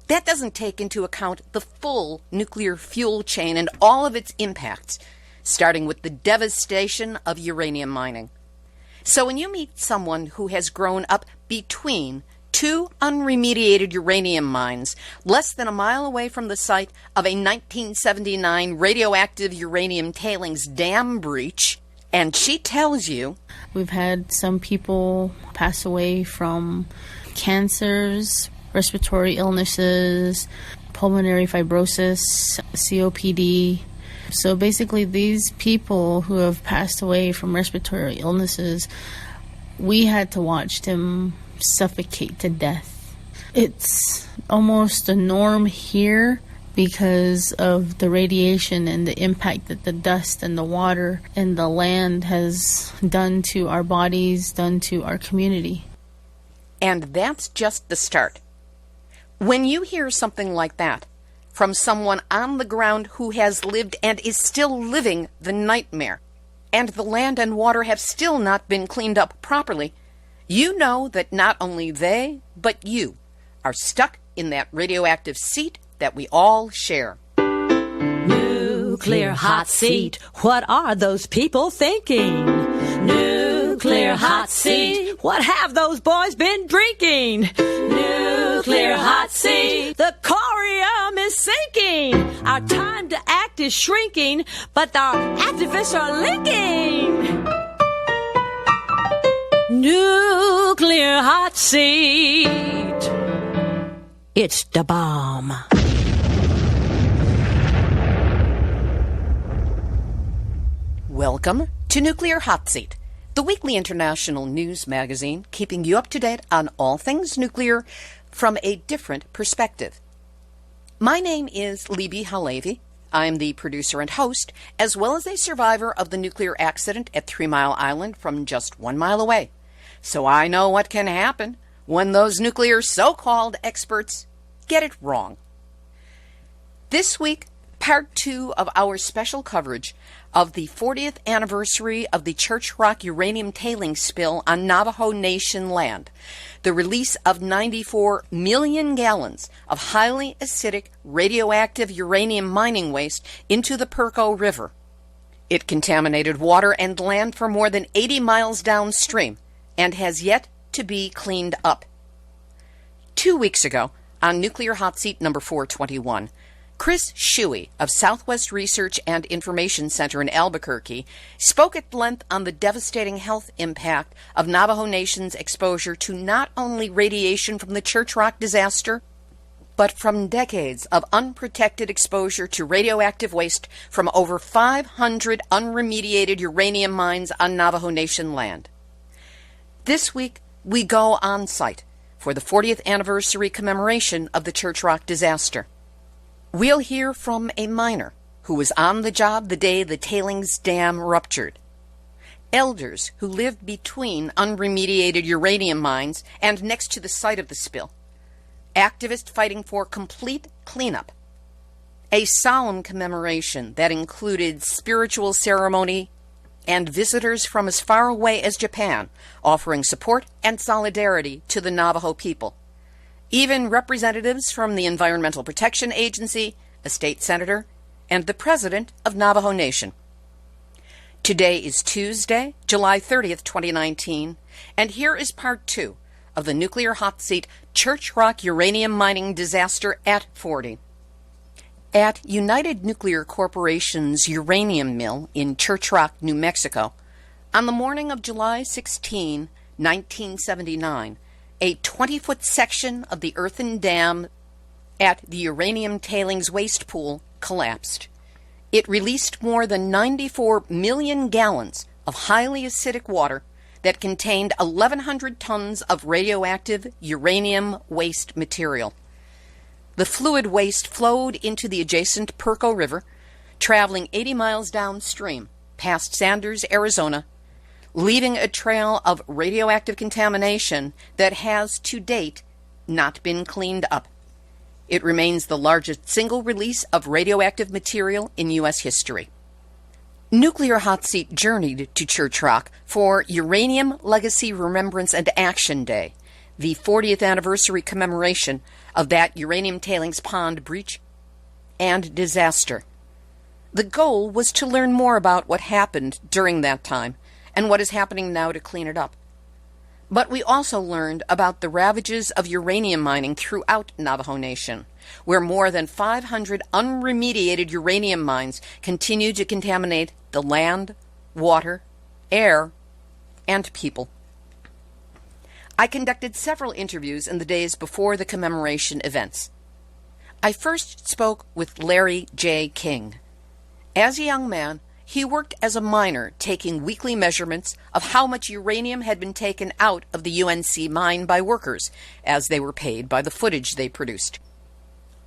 That doesn't take into account the full nuclear fuel chain and all of its impacts, starting with the devastation of uranium mining. So when you meet someone who has grown up between two unremediated uranium mines less than a mile away from the site of a 1979 radioactive uranium tailings dam breach, and she tells you, we've had some people pass away from cancers, respiratory illnesses, pulmonary fibrosis, COPD. So basically these people who have passed away from respiratory illnesses, we had to watch them suffocate to death. It's almost a norm here because of the radiation and the impact that the dust and the water and the land has done to our bodies, done to our community. And that's just the start. When you hear something like that from someone on the ground who has lived and is still living the nightmare, and the land and water have still not been cleaned up properly, you know that not only they, but you, are stuck in that radioactive seat that we all share. Nuclear hot seat, what are those people thinking? Nuclear hot seat, what have those boys been drinking? Nuclear hot seat, the corium is sinking. Our time to act is shrinking, but our activists are linking. Nuclear hot seat, it's the bomb. Welcome to Nuclear Hot Seat, the weekly international news magazine keeping you up to date on all things nuclear from a different perspective. My name is Libby Halevi. I'm the producer and host, as well as a survivor of the nuclear accident at 3 Mile Island from just 1 mile away. So I know what can happen when those nuclear so-called experts get it wrong. This week, part 2 of our special coverage of the 40th anniversary of the Church Rock uranium tailings spill on Navajo Nation land, the release of 94 million gallons of highly acidic radioactive uranium mining waste into the Perco River. It contaminated water and land for more than 80 miles downstream and has yet to be cleaned up. 2 weeks ago, on Nuclear Hot Seat number 421, Chris Shuey of Southwest Research and Information Center in Albuquerque spoke at length on the devastating health impact of Navajo Nation's exposure to not only radiation from the Church Rock disaster, but from decades of unprotected exposure to radioactive waste from over 500 unremediated uranium mines on Navajo Nation land. This week, we go on site for the 40th anniversary commemoration of the Church Rock disaster. We'll hear from a miner who was on the job the day the tailings dam ruptured, elders who lived between unremediated uranium mines and next to the site of the spill, activists fighting for complete cleanup, a solemn commemoration that included spiritual ceremony, and visitors from as far away as Japan offering support and solidarity to the Navajo people. Even representatives from the Environmental Protection Agency, a state senator, and the president of Navajo Nation. Today is Tuesday, July 30th, 2019, and here is part 2 of the Nuclear Hot Seat Church Rock uranium mining disaster at 40. At United Nuclear Corporation's uranium mill in Church Rock, New Mexico, on the morning of July 16, 1979, a 20-foot section of the earthen dam at the uranium tailings waste pool collapsed. It released more than 94 million gallons of highly acidic water that contained 1,100 tons of radioactive uranium waste material. The fluid waste flowed into the adjacent Perco River, traveling 80 miles downstream past Sanders, Arizona, leaving a trail of radioactive contamination that has, to date, not been cleaned up. It remains the largest single release of radioactive material in U.S. history. Nuclear Hot Seat journeyed to Church Rock for Uranium Legacy Remembrance and Action Day, the 40th anniversary commemoration of that uranium tailings pond breach and disaster. The goal was to learn more about what happened during that time and what is happening now to clean it up. But we also learned about the ravages of uranium mining throughout Navajo Nation, where more than 500 unremediated uranium mines continue to contaminate the land, water, air, and people. I conducted several interviews in the days before the commemoration events. I first spoke with Larry J. King. As a young man, he worked as a miner, taking weekly measurements of how much uranium had been taken out of the UNC mine by workers, as they were paid by the footage they produced.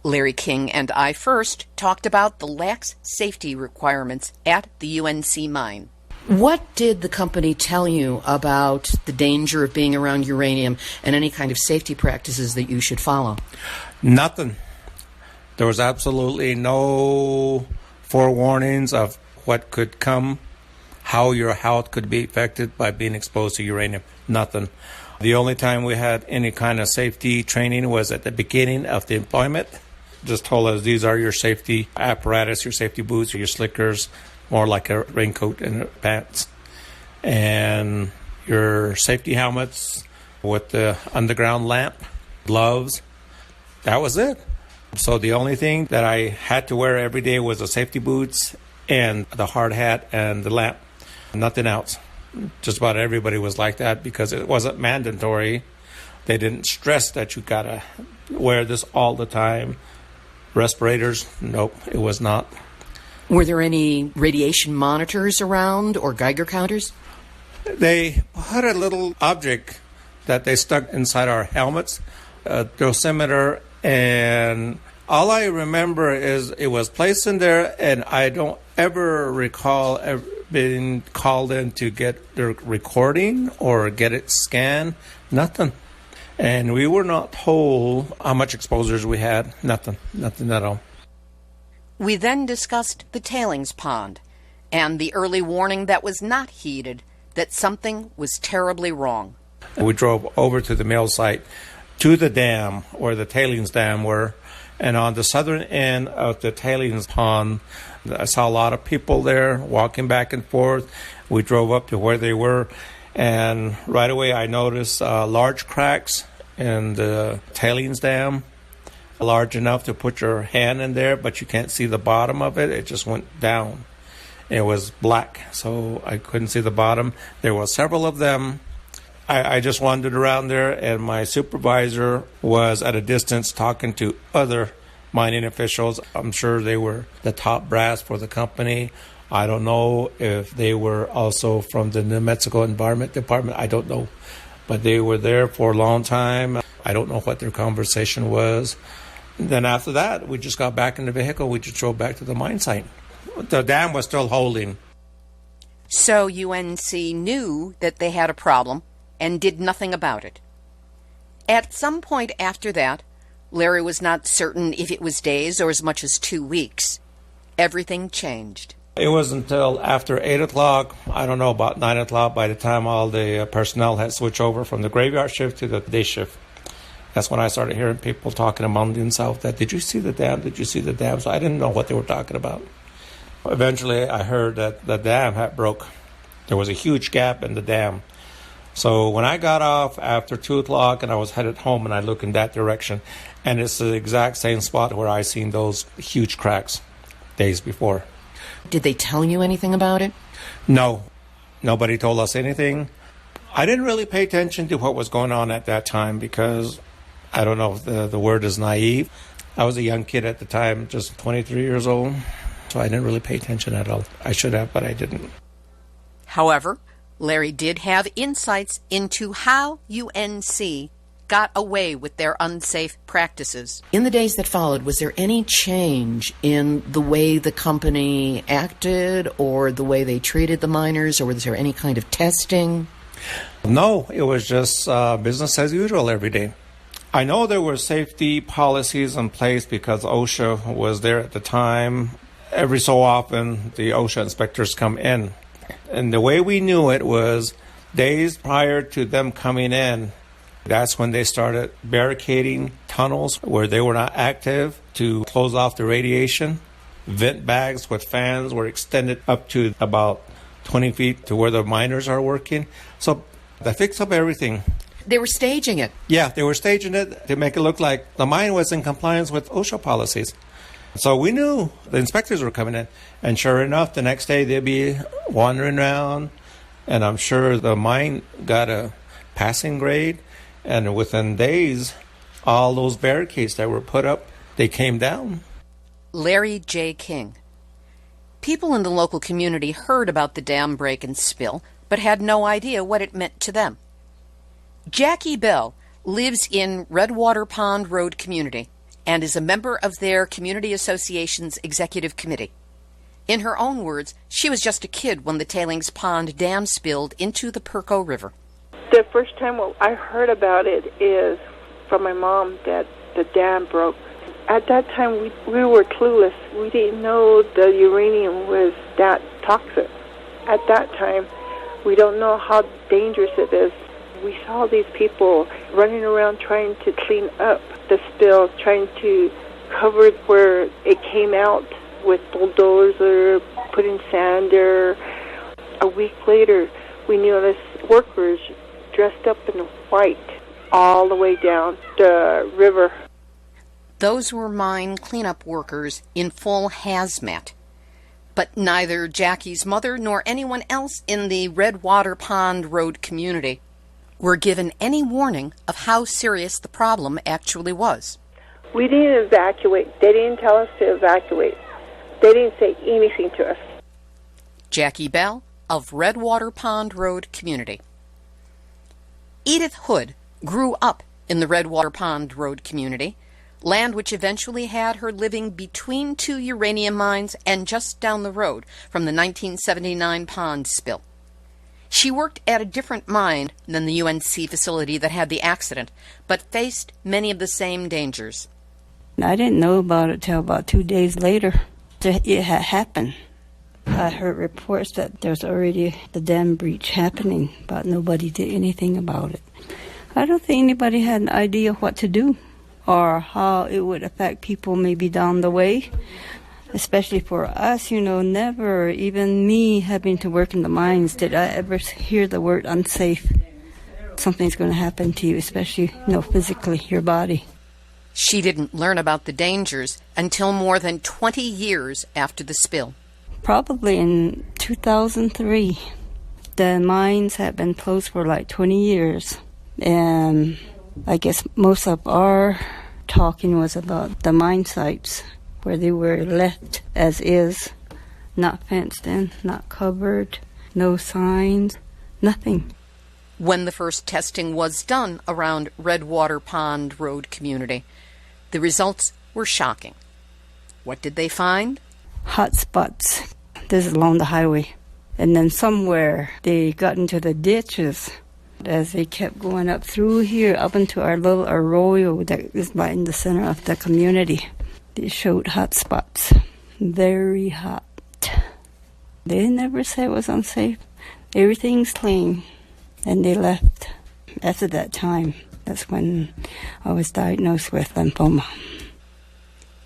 Larry King and I first talked about the lax safety requirements at the UNC mine. What did the company tell you about the danger of being around uranium and any kind of safety practices that you should follow? Nothing. There was absolutely no forewarnings of what could come, how your health could be affected by being exposed to uranium. Nothing. The only time we had any kind of safety training was at the beginning of the employment. Just told us these are your safety apparatus, your safety boots, or your slickers, more like a raincoat and pants, and your safety helmets with the underground lamp, gloves. That was it. So the only thing that I had to wear every day was the safety boots and the hard hat and the lamp. Nothing else. Just about everybody was like that because it wasn't mandatory. They didn't stress that you gotta wear this all the time. Respirators, nope, it was not. Were there any radiation monitors around or Geiger counters? They put a little object that they stuck inside our helmets, a dosimeter, and all I remember is it was placed in there, and I don't ever recall ever being called in to get their recording or get it scanned. Nothing. And we were not told how much exposures we had. Nothing at all. We then discussed the tailings pond and the early warning that was not heeded that something was terribly wrong. We drove over to the mill site, to the dam where the tailings dam were, and on the southern end of the tailings pond, I saw a lot of people there walking back and forth. We drove up to where they were, and right away I noticed large cracks in the tailings dam, large enough to put your hand in there, but you can't see the bottom of it. It just went down. It was black, so I couldn't see the bottom. There were several of them. I just wandered around there, and my supervisor was at a distance talking to other mining officials. I'm sure they were the top brass for the company. I don't know if they were also from the New Mexico Environment Department. I don't know. But they were there for a long time. I don't know what their conversation was. Then after that, we just got back in the vehicle. We just drove back to the mine site. The dam was still holding. So UNC knew that they had a problem and did nothing about it. At some point after that, Larry was not certain if it was days or as much as 2 weeks. Everything changed. It was until after 8 o'clock, I don't know, about 9 o'clock, by the time all the personnel had switched over from the graveyard shift to the day shift. That's when I started hearing people talking among themselves that, did you see the dam? Did you see the dam? So I didn't know what they were talking about. Eventually, I heard that the dam had broke. There was a huge gap in the dam. So when I got off after 2 o'clock and I was headed home, and I looked in that direction, and it's the exact same spot where I seen those huge cracks days before. Did they tell you anything about it? No. Nobody told us anything. I didn't really pay attention to what was going on at that time because I don't know if the word is naive. I was a young kid at the time, just 23 years old, so I didn't really pay attention at all. I should have, but I didn't. However, Larry did have insights into how UNC got away with their unsafe practices. In the days that followed, was there any change in the way the company acted or the way they treated the miners, or was there any kind of testing? No, it was just business as usual every day. I know there were safety policies in place because OSHA was there at the time. Every so often, the OSHA inspectors come in. And the way we knew it was days prior to them coming in, That's when they started barricading tunnels where they were not active to close off the radiation. Vent bags with fans were extended up to about 20 feet to where the miners are working. So they fixed up everything. They were staging it. Yeah, they were staging it to make it look like the mine was in compliance with OSHA policies. So we knew the inspectors were coming in. And sure enough, the next day they'd be wandering around. And I'm sure the mine got a passing grade. And within days, all those barricades that were put up, they came down. Larry J. King. People in the local community heard about the dam break and spill, but had no idea what it meant to them. Jackie Bell lives in Redwater Pond Road Community and is a member of their community association's executive committee. In her own words, she was just a kid when the Tailings Pond Dam spilled into the Perco River. The first time I heard about it is from my mom that the dam broke. At that time, we were clueless. We didn't know the uranium was that toxic. At that time, we don't know how dangerous it is. We saw these people running around trying to clean up the spill, trying to cover where it came out with bulldozer, putting sand there. A week later, we noticed workers dressed up in white all the way down the river. Those were mine cleanup workers in full hazmat. But neither Jackie's mother nor anyone else in the Redwater Pond Road community were given any warning of how serious the problem actually was. We didn't evacuate. They didn't tell us to evacuate. They didn't say anything to us. Jackie Bell of Redwater Pond Road Community. Edith Hood grew up in the Redwater Pond Road Community, land which eventually had her living between two uranium mines and just down the road from the 1979 pond spill. She worked at a different mine than the UNC facility that had the accident, but faced many of the same dangers. I didn't know about it till about 2 days later. It had happened. I heard reports that there's already the dam breach happening, but nobody did anything about it. I don't think anybody had an idea what to do or how it would affect people maybe down the way. Especially for us, never, even me having to work in the mines, did I ever hear the word unsafe. Something's going to happen to you, especially, physically, your body. She didn't learn about the dangers until more than 20 years after the spill. Probably in 2003. The mines had been closed for like 20 years. And I guess most of our talking was about the mine sites where they were left as is, not fenced in, not covered, no signs, nothing. When the first testing was done around Redwater Pond Road Community, the results were shocking. What did they find? Hot spots. This is along the highway. And then somewhere they got into the ditches as they kept going up through here, up into our little arroyo that is right in the center of the community. They showed hot spots. Very hot. They never said it was unsafe. Everything's clean. And they left. After that time, that's when I was diagnosed with lymphoma.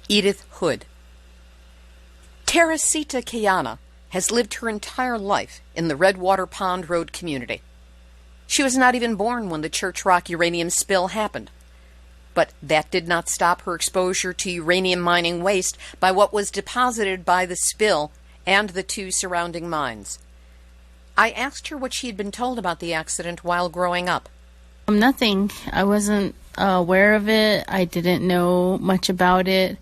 Edith Hood. Terracita Keyanna has lived her entire life in the Redwater Pond Road community. She was not even born when the Church Rock uranium spill happened. But that did not stop her exposure to uranium mining waste by what was deposited by the spill and the two surrounding mines. I asked her what she had been told about the accident while growing up. Nothing. I wasn't aware of it. I didn't know much about it.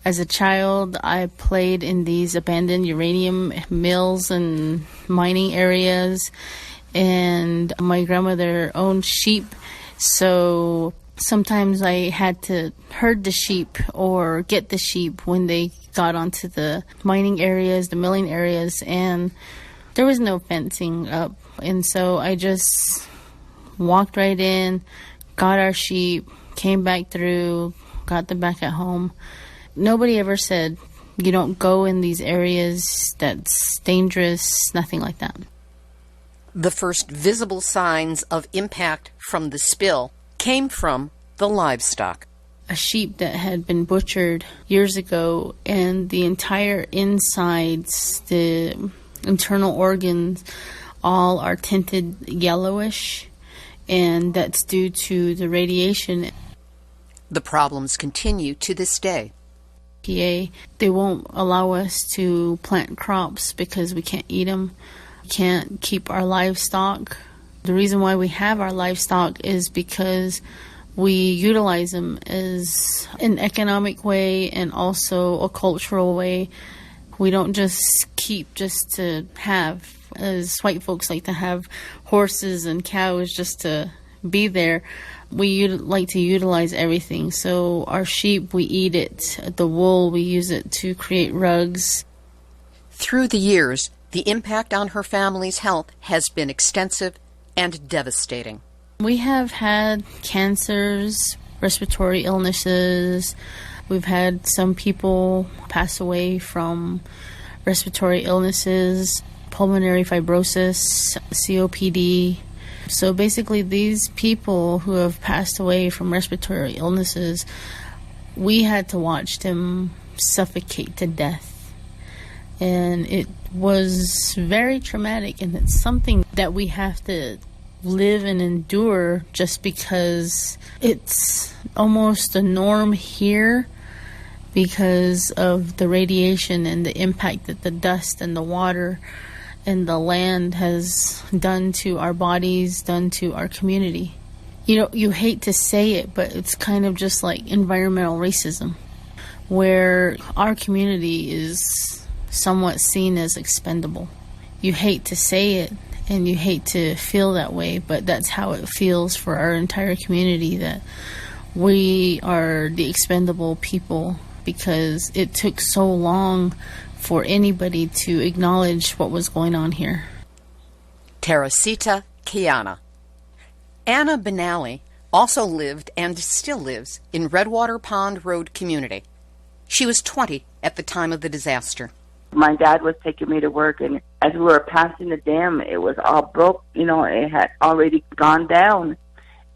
As a child, I played in these abandoned uranium mills and mining areas, and my grandmother owned sheep, so sometimes I had to herd the sheep or get the sheep when they got onto the mining areas, the milling areas, and there was no fencing up. And so I just walked right in, got our sheep, came back through, got them back at home. Nobody ever said, you don't go in these areas, that's dangerous, nothing like that. The first visible signs of impact from the spill came from the livestock. A sheep that had been butchered years ago, and the entire insides, the internal organs, all are tinted yellowish, and that's due to the radiation. The problems continue to this day. They won't allow us to plant crops because we can't eat them. We can't keep our livestock. The reason why we have our livestock is because we utilize them as an economic way and also a cultural way. We don't just keep just to have, as white folks like to have horses and cows just to be there. We like to utilize everything. So our sheep, we eat it. The wool, we use it to create rugs. Through the years, the impact on her family's health has been extensive and devastating. We have had cancers, respiratory illnesses. We've had some people pass away from respiratory illnesses, pulmonary fibrosis, COPD. So basically these people who have passed away from respiratory illnesses, we had to watch them suffocate to death. And it was very traumatic, and it's something that we have to live and endure just because it's almost a norm here because of the radiation and the impact that the dust and the water and the land has done to our bodies, done to our community. You know, you hate to say it, but it's kind of just like environmental racism, where our community is somewhat seen as expendable. You hate to say it, and you hate to feel that way, but that's how it feels for our entire community, that we are the expendable people because it took so long for anybody to acknowledge what was going on here. Terracita Keyanna. Anna Benally also lived and still lives in Redwater Pond Road Community. She was 20 at the time of the disaster. My dad was taking me to work, and as we were passing the dam, it was all broke. You know, it had already gone down.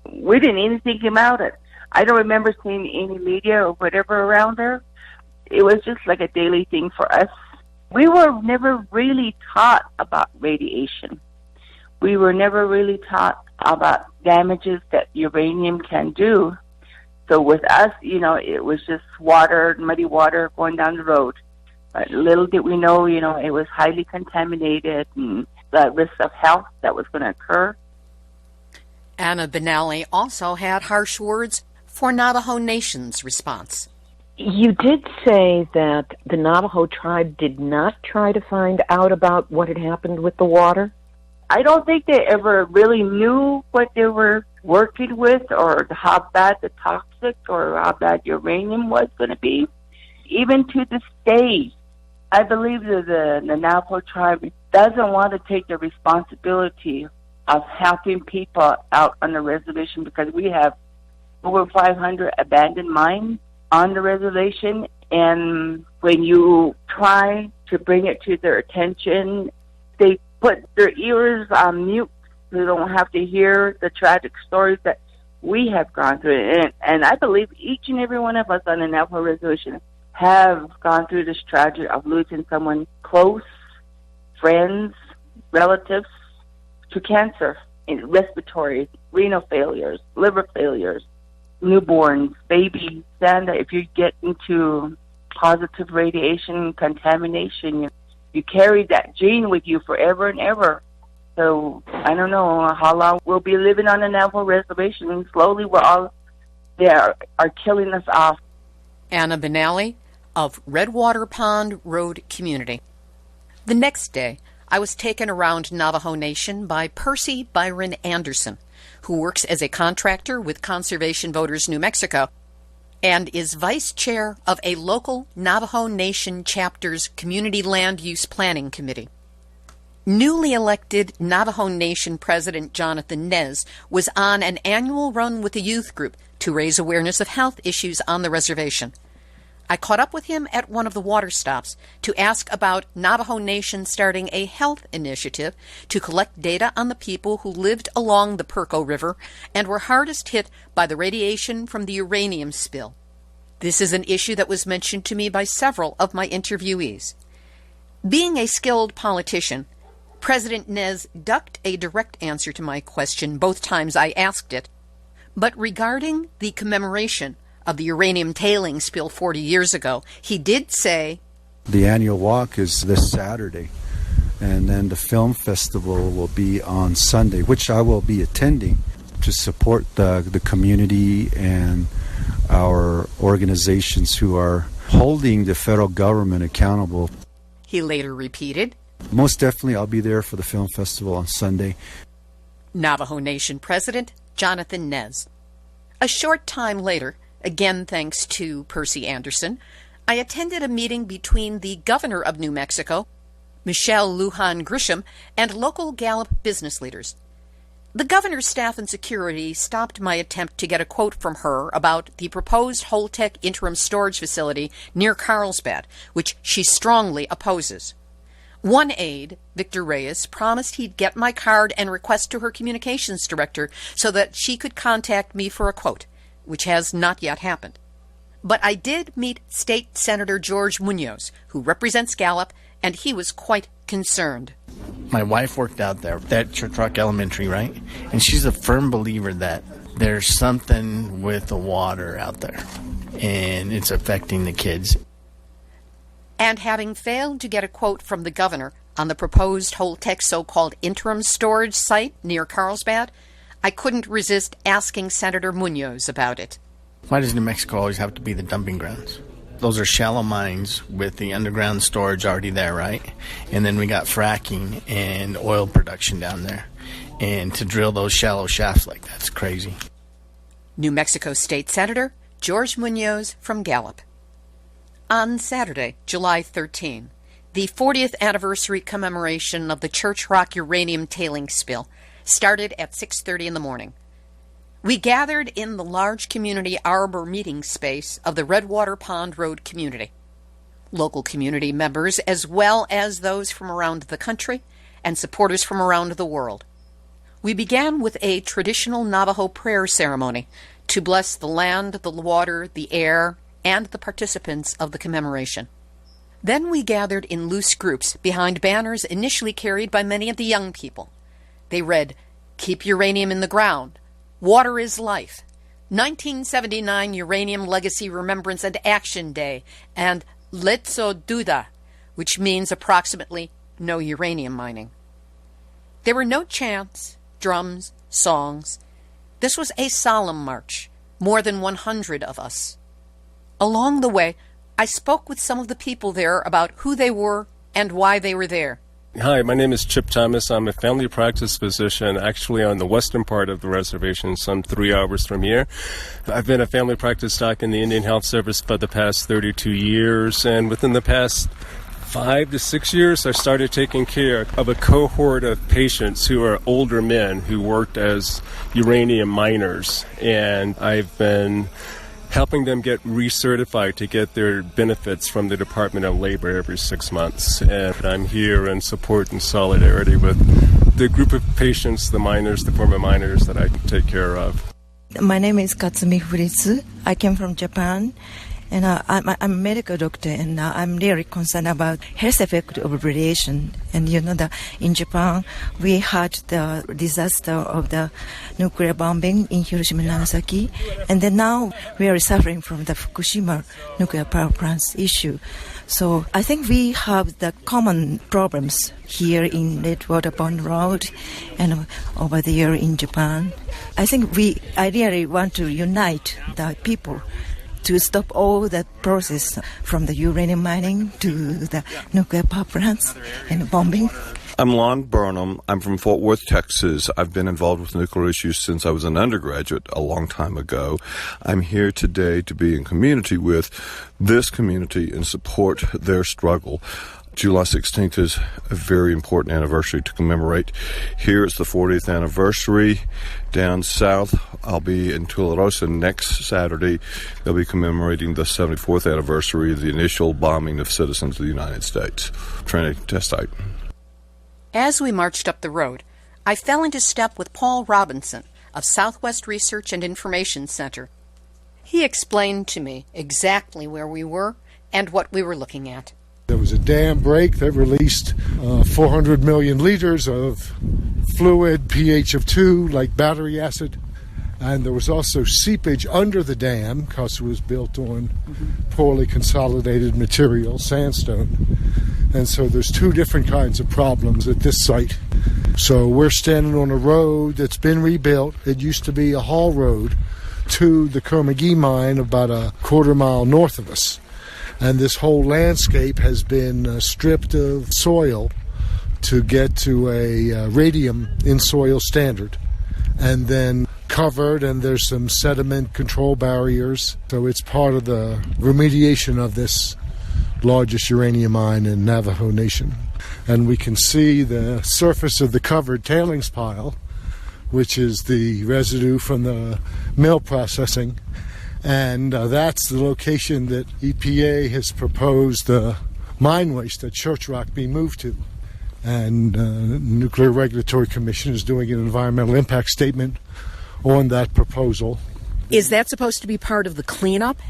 We didn't even think about it. I don't remember seeing any media or whatever around there. It was just like a daily thing for us. We were never really taught about radiation. We were never really taught about damages that uranium can do. So with us, you know, it was just water, muddy water going down the road. But little did we know, you know, it was highly contaminated and the risk of health that was going to occur. Anna Benally also had harsh words for Navajo Nation's response. You did say that the Navajo tribe did not try to find out about what had happened with the water? I don't think they ever really knew what they were working with or how bad the toxic or how bad uranium was going to be. Even to this day, I believe that the Navajo tribe doesn't want to take the responsibility of helping people out on the reservation because we have over 500 abandoned mines on the reservation, and when you try to bring it to their attention, they put their ears on mute so they don't have to hear the tragic stories that we have gone through. And I believe each and every one of us on the Navajo reservation have gone through this tragedy of losing someone close, friends, relatives, to cancer, and respiratory, renal failures, liver failures, newborns, babies. And if you get into positive radiation contamination, you carry that gene with you forever and ever. So I don't know how long we'll be living on the Navajo reservation, and slowly they are killing us off. Anna Benally of Redwater Pond Road Community. The next day, I was taken around Navajo Nation by Percy Byron Anderson, who works as a contractor with Conservation Voters New Mexico and is vice chair of a local Navajo Nation chapter's Community Land Use Planning Committee. Newly elected Navajo Nation President Jonathan Nez was on an annual run with the youth group to raise awareness of health issues on the reservation. I caught up with him at one of the water stops to ask about Navajo Nation starting a health initiative to collect data on the people who lived along the Perco River and were hardest hit by the radiation from the uranium spill. This is an issue that was mentioned to me by several of my interviewees. Being a skilled politician, President Nez ducked a direct answer to my question both times I asked it. But regarding the commemoration of the uranium tailings spill 40 years ago, he did say, the annual walk is this Saturday, and then the film festival will be on Sunday, which I will be attending to support the community and our organizations who are holding the federal government accountable. He later repeated, most definitely I'll be there for the film festival on Sunday. Navajo Nation President Jonathan Nez. A short time later, again thanks to Percy Anderson, I attended a meeting between the governor of New Mexico, Michelle Lujan Grisham, and local Gallup business leaders. The governor's staff and security stopped my attempt to get a quote from her about the proposed Holtec interim storage facility near Carlsbad, which she strongly opposes. One aide, Victor Reyes, promised he'd get my card and request to her communications director so that she could contact me for a quote, which has not yet happened. But I did meet State Senator George Muñoz, who represents Gallup, and he was quite concerned. My wife worked out there at Church Rock Elementary, right? And she's a firm believer that there's something with the water out there, and it's affecting the kids. And having failed to get a quote from the governor on the proposed Holtec so-called interim storage site near Carlsbad, I couldn't resist asking Senator Muñoz about it. Why does New Mexico always have to be the dumping grounds? Those are shallow mines with the underground storage already there, right? And then we got fracking and oil production down there. And to drill those shallow shafts like that's crazy. New Mexico State Senator George Muñoz from Gallup. On Saturday, July 13, the 40th anniversary commemoration of the Church Rock uranium tailings spill started at 6:30 in the morning. We gathered in the large community arbor meeting space of the Redwater Pond Road Community. Local community members, as well as those from around the country and supporters from around the world. We began with a traditional Navajo prayer ceremony to bless the land, the water, the air, and the participants of the commemoration. Then we gathered in loose groups behind banners initially carried by many of the young people. They read, "Keep uranium in the ground," "Water is life," 1979 Uranium Legacy Remembrance and Action Day, and Letso Duda, which means approximately no uranium mining. There were no chants, drums, songs. This was a solemn march, more than 100 of us. Along the way, I spoke with some of the people there about who they were and why they were there. Hi, my name is Chip Thomas. I'm a family practice physician, actually on the western part of the reservation, some 3 hours from here. I've been a family practice doc in the Indian Health Service for the past 32 years, and within the past 5 to 6 years, I started taking care of a cohort of patients who are older men who worked as uranium miners, and I've been helping them get recertified to get their benefits from the Department of Labor every 6 months. And I'm here in support and solidarity with the group of patients, the miners, the former miners that I take care of. My name is Katsumi Furitsu. I came from Japan, and I'm a medical doctor, and I'm really concerned about health effect of radiation. And you know that in Japan, we had the disaster of the nuclear bombing in Hiroshima and Nagasaki, and then now we are suffering from the Fukushima nuclear power plants issue. So I think we have the common problems here in Redwater Pond Road and over there in Japan. I think I really want to unite the people to stop all that process from the uranium mining to the nuclear power plants and bombing. I'm Lon Burnham. I'm from Fort Worth, Texas. I've been involved with nuclear issues since I was an undergraduate a long time ago. I'm here today to be in community with this community and support their struggle July 16th is a very important anniversary to commemorate. Here it's the 40th anniversary. Down south, I'll be in Tularosa next Saturday. They'll be commemorating the 74th anniversary of the initial bombing of citizens of the United States. Trinity Test Site. As we marched up the road, I fell into step with Paul Robinson of Southwest Research and Information Center. He explained to me exactly where we were and what we were looking at. There was a dam break that released 400 million liters of fluid, pH of 2, like battery acid. And there was also seepage under the dam because it was built on poorly consolidated material, sandstone. And so there's two different kinds of problems at this site. So we're standing on a road that's been rebuilt. It used to be a haul road to the Kerr-McGee mine about a quarter mile north of us. And this whole landscape has been stripped of soil to get to a radium in soil standard, and then covered, and there's some sediment control barriers. So it's part of the remediation of this largest uranium mine in Navajo Nation. And we can see the surface of the covered tailings pile, which is the residue from the mill processing. And that's the location that EPA has proposed the mine waste at Church Rock be moved to. And Nuclear Regulatory Commission is doing an environmental impact statement on that proposal. Is that supposed to be part of the cleanup?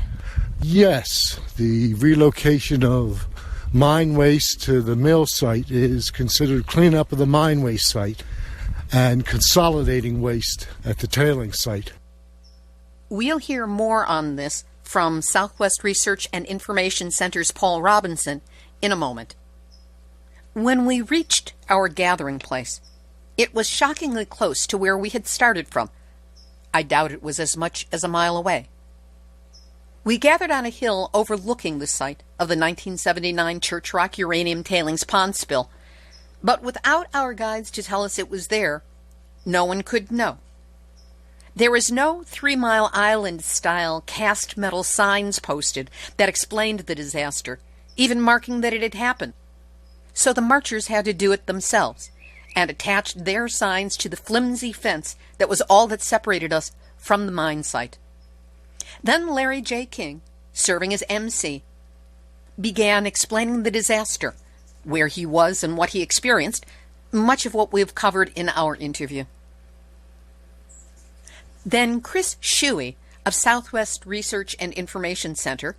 Yes. The relocation of mine waste to the mill site is considered cleanup of the mine waste site and consolidating waste at the tailing site. We'll hear more on this from Southwest Research and Information Center's Paul Robinson in a moment. When we reached our gathering place, it was shockingly close to where we had started from. I doubt it was as much as a mile away. We gathered on a hill overlooking the site of the 1979 Church Rock uranium tailings pond spill, but without our guides to tell us it was there, no one could know. There was no 3 Mile Island-style cast metal signs posted that explained the disaster, even marking that it had happened. So the marchers had to do it themselves, and attached their signs to the flimsy fence that was all that separated us from the mine site. Then Larry J. King, serving as MC, began explaining the disaster, where he was and what he experienced, much of what we've covered in our interview. Then Chris Shuey of Southwest Research and Information Center,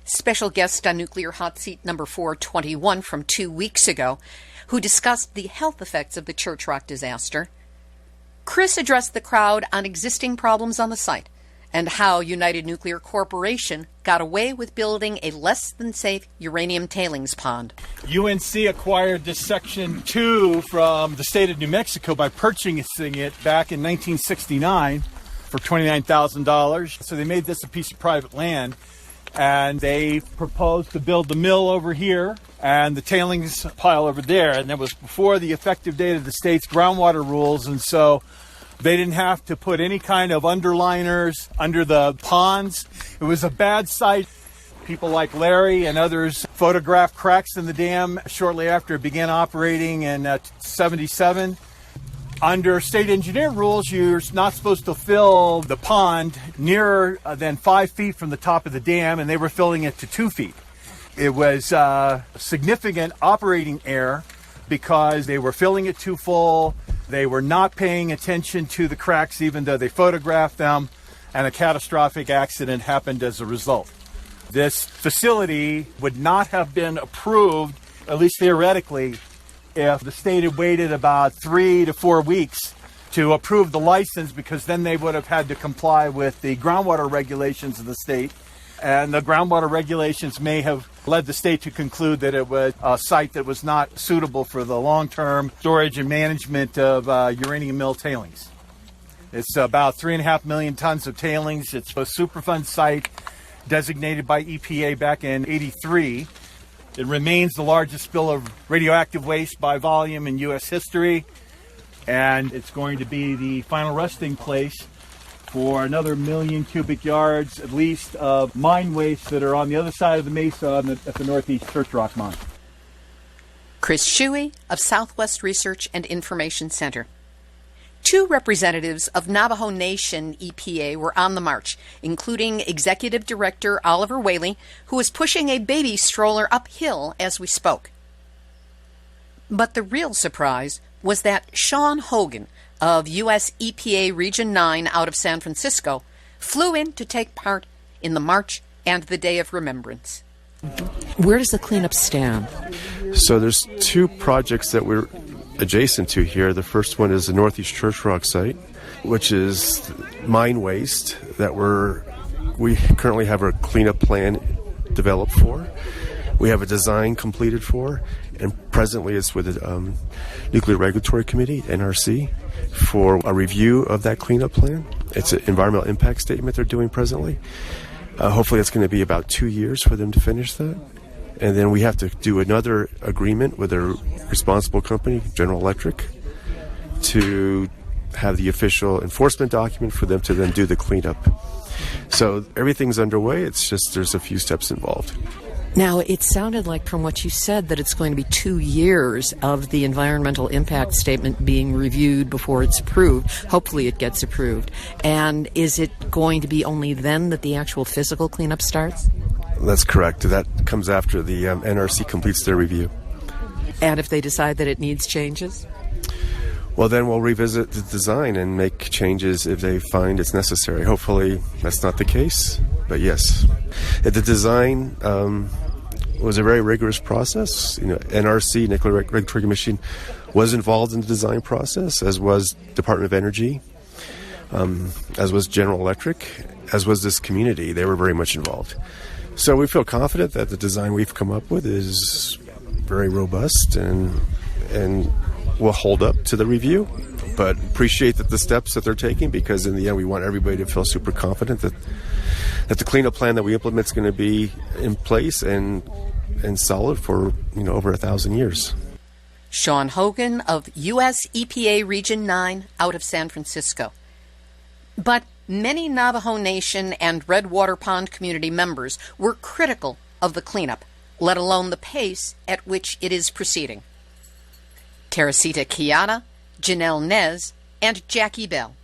special guest on Nuclear Hotseat number 421 from 2 weeks ago, who discussed the health effects of the Church Rock disaster. Chris addressed the crowd on existing problems on the site and how United Nuclear Corporation got away with building a less-than-safe uranium tailings pond. UNC acquired this Section 2 from the state of New Mexico by purchasing it back in 1969 for $29,000. So they made this a piece of private land, and they proposed to build the mill over here and the tailings pile over there. And that was before the effective date of the state's groundwater rules, and so they didn't have to put any kind of underliners under the ponds. It was a bad site. People like Larry and others photographed cracks in the dam shortly after it began operating in 77. Under state engineer rules, you're not supposed to fill the pond nearer than 5 feet from the top of the dam, and they were filling it to 2 feet. It was a significant operating error because they were filling it too full. They were not paying attention to the cracks even though they photographed them, and a catastrophic accident happened as a result. This facility would not have been approved, at least theoretically, if the state had waited about 3 to 4 weeks to approve the license, because then they would have had to comply with the groundwater regulations of the state. And the groundwater regulations may have led the state to conclude that it was a site that was not suitable for the long-term storage and management of uranium mill tailings. It's about 3.5 million tons of tailings. It's a Superfund site designated by EPA back in '83. It remains the largest spill of radioactive waste by volume in U.S. history, and it's going to be the final resting place for another 1 million cubic yards, at least, of mine waste that are on the other side of the mesa at the Northeast Church Rock mine. Chris Shuey of Southwest Research and Information Center. 2 representatives of Navajo Nation EPA were on the march, including Executive Director Oliver Whaley, who was pushing a baby stroller uphill as we spoke. But the real surprise was that Sean Hogan of U.S. EPA Region 9 out of San Francisco flew in to take part in the march and the Day of Remembrance. Where does the cleanup stand? So there's 2 projects that we're adjacent to here. The first one is the Northeast Church Rock site, which is mine waste that we currently have a cleanup plan developed for. We have a design completed for, and presently it's with the Nuclear Regulatory Committee, NRC, for a review of that cleanup plan. It's an environmental impact statement they're doing presently. Hopefully it's going to be about 2 years for them to finish that. And then we have to do another agreement with a responsible company, General Electric, to have the official enforcement document for them to then do the cleanup. So everything's underway. It's just there's a few steps involved. Now, it sounded like from what you said that it's going to be 2 years of the environmental impact statement being reviewed before it's approved. Hopefully it gets approved. And is it going to be only then that the actual physical cleanup starts? That's correct. That comes after the NRC completes their review. And if they decide that it needs changes? Well, then we'll revisit the design and make changes if they find it's necessary. Hopefully that's not the case, but yes. The design was a very rigorous process. NRC, Nuclear Regulatory Commission, was involved in the design process, as was Department of Energy, as was General Electric, as was this community. They were very much involved. So we feel confident that the design we've come up with is very robust and will hold up to the review, but appreciate the steps that they're taking, because in the end we want everybody to feel super confident that the cleanup plan that we implement is going to be in place and solid for over 1,000 years. Sean Hogan of U.S. EPA Region 9 out of San Francisco. But many Navajo Nation and Redwater Pond Community members were critical of the cleanup, let alone the pace at which it is proceeding. Terracita Keyanna, Jonathan Nez, and Jackie Bell.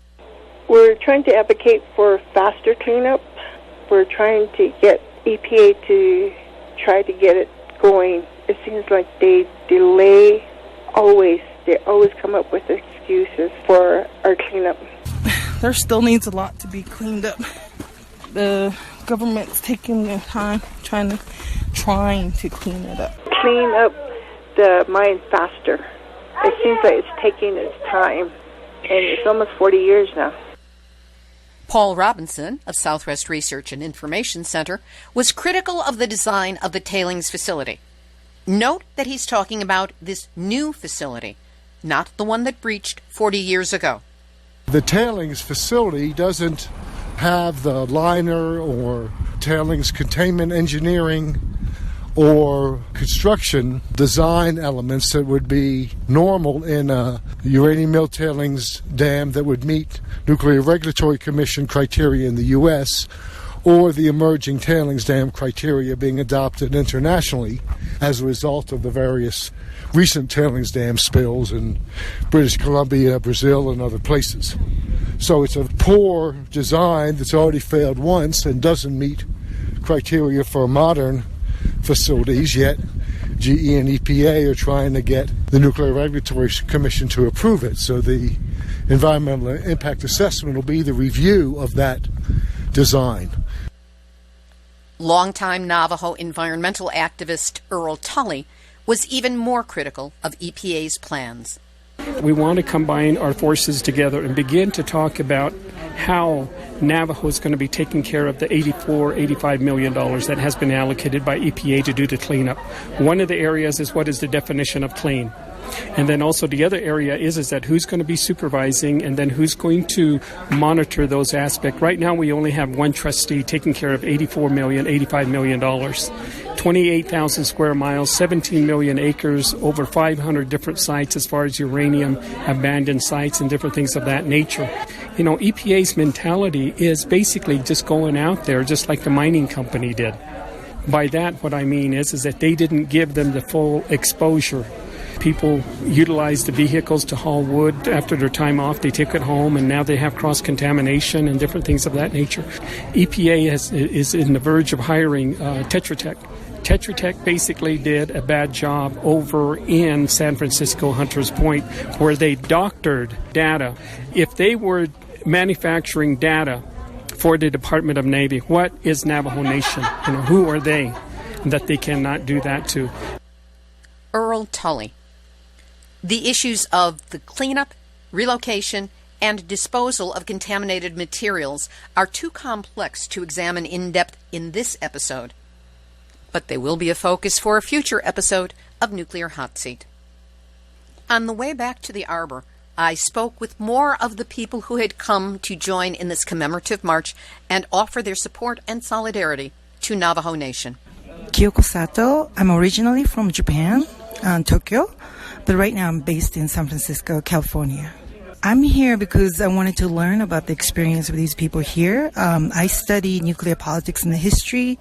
We're trying to advocate for faster cleanup. We're trying to get EPA to try to get it going. It seems like they delay always. They always come up with excuses for our cleanup. There still needs a lot to be cleaned up. The government's taking their time trying to clean it up. Clean up the mine faster. It seems like it's taking its time, and it's almost 40 years now. Paul Robinson of Southwest Research and Information Center was critical of the design of the tailings facility. Note that he's talking about this new facility, not the one that breached 40 years ago. The tailings facility doesn't have the liner or tailings containment engineering or construction design elements that would be normal in a uranium mill tailings dam that would meet Nuclear Regulatory Commission criteria in the U.S. or the emerging tailings dam criteria being adopted internationally as a result of the various recent tailings dam spills in British Columbia, Brazil, and other places. So it's a poor design that's already failed once and doesn't meet criteria for modern facilities, yet GE and EPA are trying to get the Nuclear Regulatory Commission to approve it. So the environmental impact assessment will be the review of that design. Longtime Navajo environmental activist Earl Tully was even more critical of EPA's plans. We want to combine our forces together and begin to talk about how Navajo is going to be taking care of the $85 million that has been allocated by EPA to do the cleanup. One of the areas is what is the definition of clean. And then also the other area is that who's going to be supervising and then who's going to monitor those aspects. Right now we only have one trustee taking care of $85 million. 28,000 square miles, 17 million acres, over 500 different sites as far as uranium, abandoned sites and different things of that nature. You know, EPA's mentality is basically just going out there just like the mining company did. By that, what I mean is that they didn't give them the full exposure People utilize the vehicles to haul wood after their time off. They take it home, and now they have cross-contamination and different things of that nature. EPA is in the verge of hiring Tetra Tech. Tetra Tech basically did a bad job over in San Francisco, Hunters Point, where they doctored data. If they were manufacturing data for the Department of Navy, what is Navajo Nation? Who are they that they cannot do that to? Earl Tully. The issues of the cleanup, relocation, and disposal of contaminated materials are too complex to examine in depth in this episode, but they will be a focus for a future episode of Nuclear Hot Seat. On the way back to the arbor, I spoke with more of the people who had come to join in this commemorative march and offer their support and solidarity to Navajo Nation. Kyoko Sato. I'm originally from Japan, Tokyo, but right now I'm based in San Francisco, California. I'm here because I wanted to learn about the experience of these people here. I study nuclear politics and the history.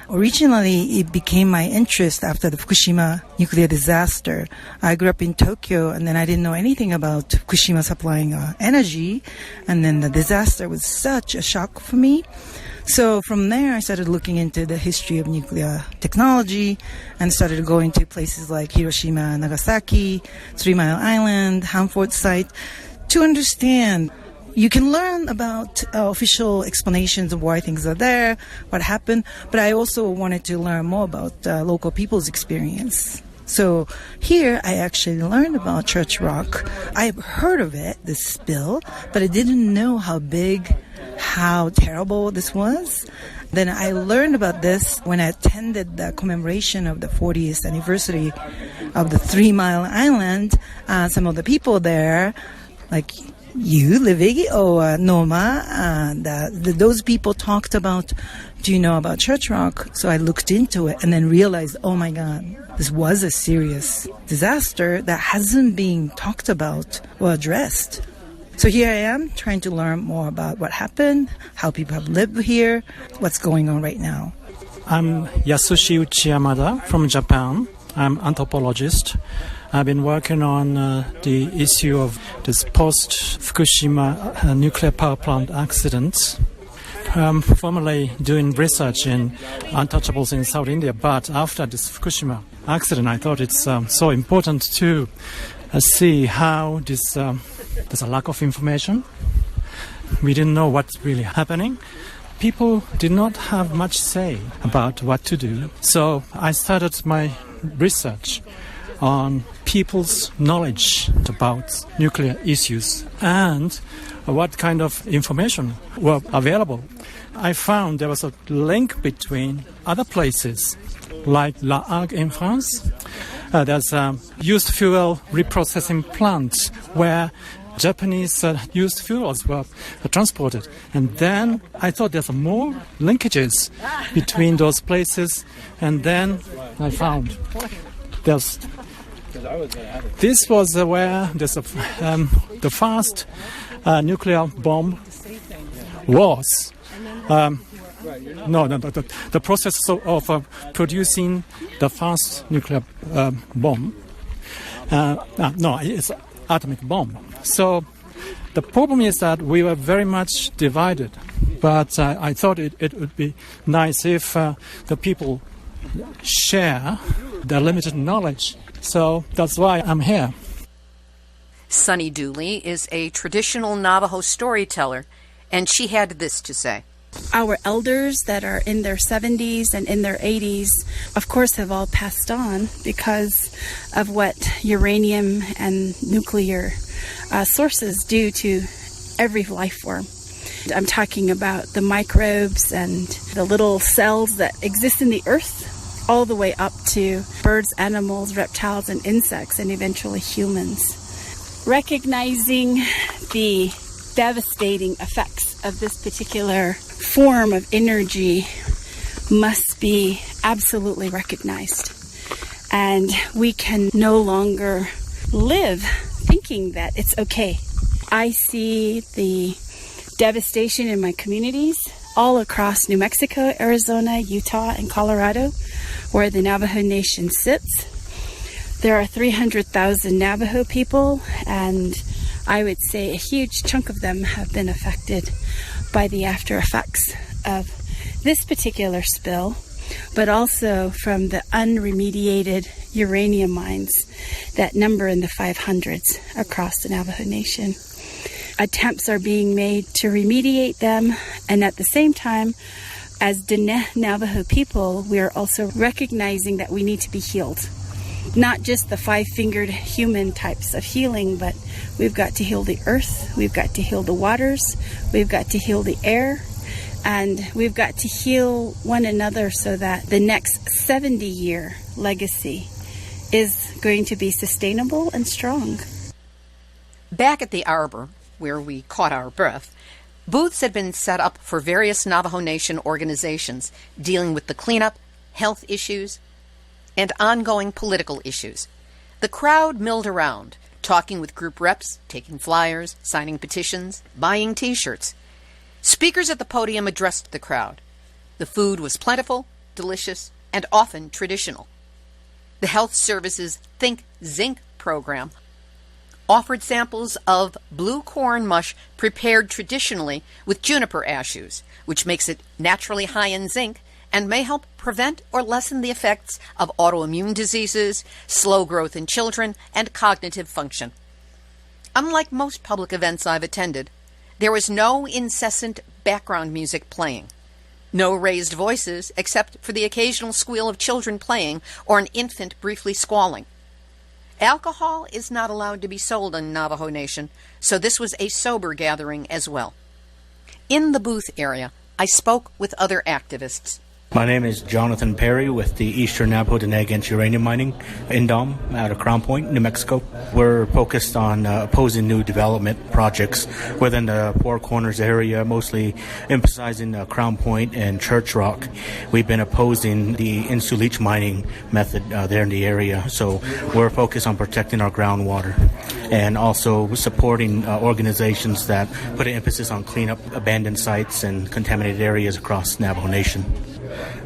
Originally, it became my interest after the Fukushima nuclear disaster. I grew up in Tokyo, and then I didn't know anything about Fukushima supplying energy, and then the disaster was such a shock for me. So from there, I started looking into the history of nuclear technology and started going to places like Hiroshima, Nagasaki, 3 Mile Island, Hanford site, to understand. You can learn about official explanations of why things are there, what happened, but I also wanted to learn more about local people's experience. So here I actually learned about Church Rock. I've heard of it, this spill, but I didn't know how big, how terrible this was. Then I learned about this when I attended the commemoration of the 40th anniversary of the 3 Mile Island. Some of the people there, like you, Livigi, or Noma, those people talked about, do you know about Church Rock? So I looked into it and then realized, oh my God, this was a serious disaster that hasn't been talked about or addressed. So here I am trying to learn more about what happened, how people have lived here, what's going on right now. I'm Yasushi Uchiyamada from Japan. I'm an anthropologist. I've been working on the issue of this post-Fukushima nuclear power plant accidents. I'm formerly doing research in untouchables in South India, but after this Fukushima accident, I thought it's so important to see how there's a lack of information. We didn't know what's really happening. People did not have much say about what to do. So I started my research on people's knowledge about nuclear issues and what kind of information were available. I found there was a link between other places like La Hague in France. There's a used fuel reprocessing plant where Japanese used fuels were transported. And then I thought there's more linkages between those places. And then I found this was where the first nuclear bomb was. The process of producing the first nuclear bomb. It's atomic bomb. So the problem is that we were very much divided. But I thought it would be nice if the people share their limited knowledge. So that's why I'm here. Sunny Dooley is a traditional Navajo storyteller, and she had this to say. Our elders that are in their 70s and in their 80s, of course, have all passed on because of what uranium and nuclear sources do to every life form. I'm talking about the microbes and the little cells that exist in the earth, all the way up to birds, animals, reptiles, and insects, and eventually humans. Recognizing the devastating effects of this particular form of energy must be absolutely recognized. And we can no longer live thinking that it's okay. I see the devastation in my communities all across New Mexico, Arizona, Utah, and Colorado, where the Navajo Nation sits. There are 300,000 Navajo people, and I would say a huge chunk of them have been affected by the after effects of this particular spill, but also from the unremediated uranium mines that number in the 500s across the Navajo Nation. Attempts are being made to remediate them, and at the same time, as Diné Navajo people, we are also recognizing that we need to be healed. Not just the five-fingered human types of healing, but we've got to heal the earth, we've got to heal the waters, we've got to heal the air, and we've got to heal one another so that the next 70-year legacy is going to be sustainable and strong. Back at the arbor, where we caught our breath, booths had been set up for various Navajo Nation organizations dealing with the cleanup, health issues, and ongoing political issues. The crowd milled around, talking with group reps, taking flyers, signing petitions, buying T-shirts. Speakers at the podium addressed the crowd. The food was plentiful, delicious, and often traditional. The Health Service's Think Zinc program offered samples of blue corn mush prepared traditionally with juniper ashes, which makes it naturally high in zinc and may help prevent or lessen the effects of autoimmune diseases, slow growth in children, and cognitive function. Unlike most public events I've attended, there was no incessant background music playing, no raised voices except for the occasional squeal of children playing or an infant briefly squalling. Alcohol is not allowed to be sold in Navajo Nation, so this was a sober gathering as well. In the booth area, I spoke with other activists. My name is Jonathan Perry with the Eastern Navajo Diné Against Uranium Mining, INDOM, out of Crown Point, New Mexico. We're focused on opposing new development projects within the Four Corners area, mostly emphasizing Crown Point and Church Rock. We've been opposing the in-situ leach mining method there in the area, so we're focused on protecting our groundwater and also supporting organizations that put an emphasis on cleanup abandoned sites and contaminated areas across Navajo Nation.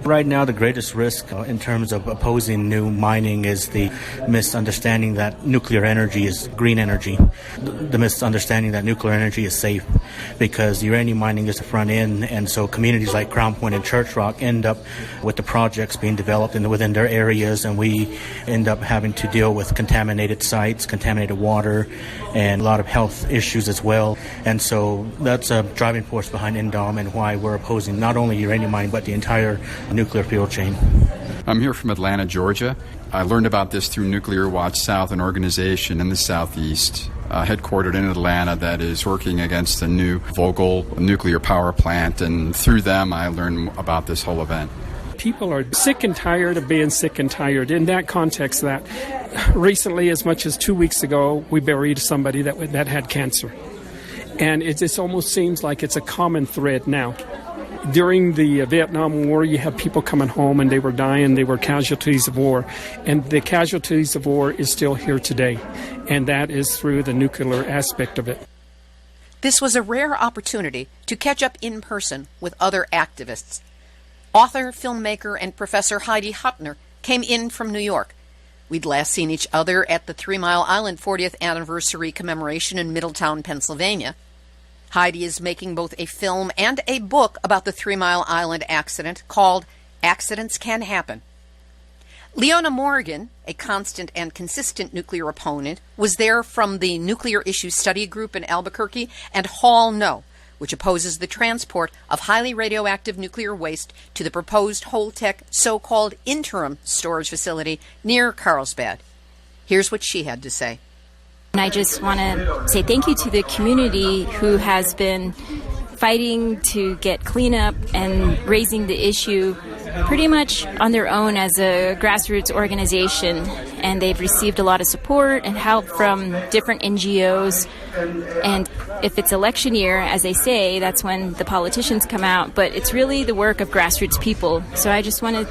Right now, the greatest risk in terms of opposing new mining is the misunderstanding that nuclear energy is green energy, the misunderstanding that nuclear energy is safe, because uranium mining is the front end, and so communities like Crown Point and Church Rock end up with the projects being developed within their areas, and we end up having to deal with contaminated sites, contaminated water, and a lot of health issues as well. And so that's a driving force behind INDOM and why we're opposing not only uranium mining, but the entire nuclear fuel chain. I'm here from Atlanta, Georgia. I learned about this through Nuclear Watch South, an organization in the southeast, headquartered in Atlanta, that is working against the new Vogtle nuclear power plant, and through them I learned about this whole event. People are sick and tired of being sick and tired. In that context, that recently, as much as 2 weeks ago, we buried somebody that had cancer. And it almost seems like it's a common thread now. During the Vietnam War, you have people coming home and they were dying, they were casualties of war. And the casualties of war is still here today. And that is through the nuclear aspect of it. This was a rare opportunity to catch up in person with other activists. Author, filmmaker, and Professor Heidi Huttner came in from New York. We'd last seen each other at the 3 Mile Island 40th anniversary commemoration in Middletown, Pennsylvania. Heidi is making both a film and a book about the 3 Mile Island accident called Accidents Can Happen. Leona Morgan, a constant and consistent nuclear opponent, was there from the Nuclear Issues Study Group in Albuquerque, and Hall No, which opposes the transport of highly radioactive nuclear waste to the proposed Holtec so-called interim storage facility near Carlsbad. Here's what she had to say. And I just want to say thank you to the community who has been fighting to get cleanup and raising the issue pretty much on their own as a grassroots organization. And they've received a lot of support and help from different NGOs. And if it's election year, as they say, that's when the politicians come out. But it's really the work of grassroots people. So I just want to